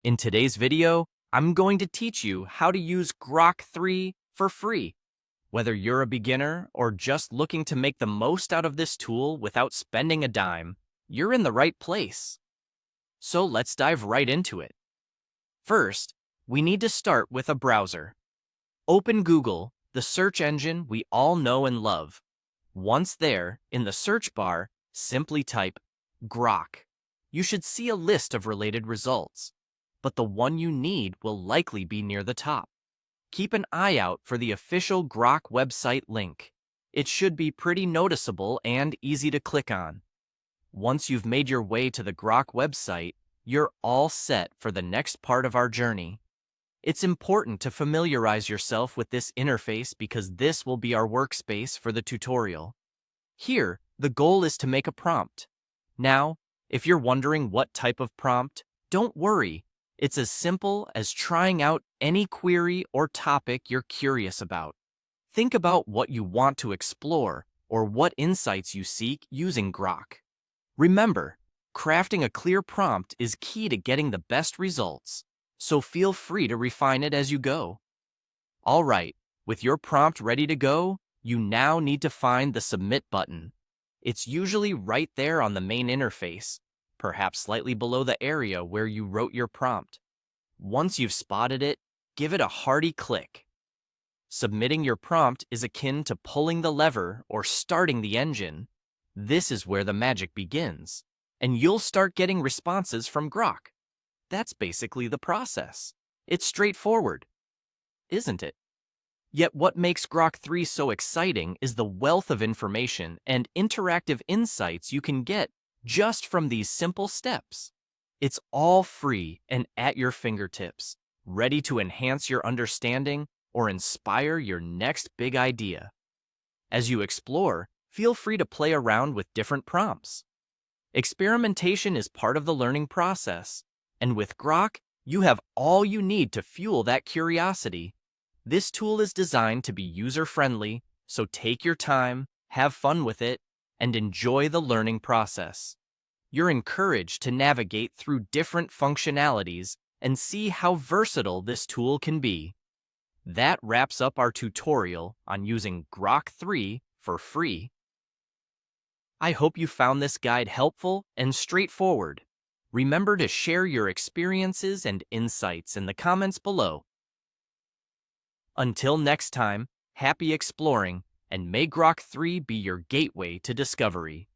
In today's video, I'm going to teach you how to use Grok 3 for free. Whether you're a beginner or just looking to make the most out of this tool without spending a dime, you're in the right place. So let's dive right into it. First, we need to start with a browser. Open Google, the search engine we all know and love. Once there, in the search bar, simply type Grok. You should see a list of related results, but the one you need will likely be near the top. Keep an eye out for the official Grok website link. It should be pretty noticeable and easy to click on. Once you've made your way to the Grok website, you're all set for the next part of our journey. It's important to familiarize yourself with this interface because this will be our workspace for the tutorial. Here, the goal is to make a prompt. Now, if you're wondering what type of prompt, don't worry. It's as simple as trying out any query or topic you're curious about. Think about what you want to explore or what insights you seek using Grok. Remember, crafting a clear prompt is key to getting the best results, so feel free to refine it as you go. All right, with your prompt ready to go, you now need to find the Submit button. It's usually right there on the main interface, perhaps slightly below the area where you wrote your prompt. Once you've spotted it, give it a hearty click. Submitting your prompt is akin to pulling the lever or starting the engine. This is where the magic begins, and you'll start getting responses from Grok. That's basically the process. It's straightforward, isn't it? Yet what makes Grok 3 so exciting is the wealth of information and interactive insights you can get just from these simple steps. It's all free and at your fingertips, ready to enhance your understanding or inspire your next big idea. As you explore, feel free to play around with different prompts. Experimentation is part of the learning process, and with Grok, you have all you need to fuel that curiosity. This tool is designed to be user-friendly, so take your time, have fun with it, and enjoy the learning process. You're encouraged to navigate through different functionalities and see how versatile this tool can be. That wraps up our tutorial on using Grok 3 for free. I hope you found this guide helpful and straightforward. Remember to share your experiences and insights in the comments below. Until next time, happy exploring, and may Grok 3 be your gateway to discovery.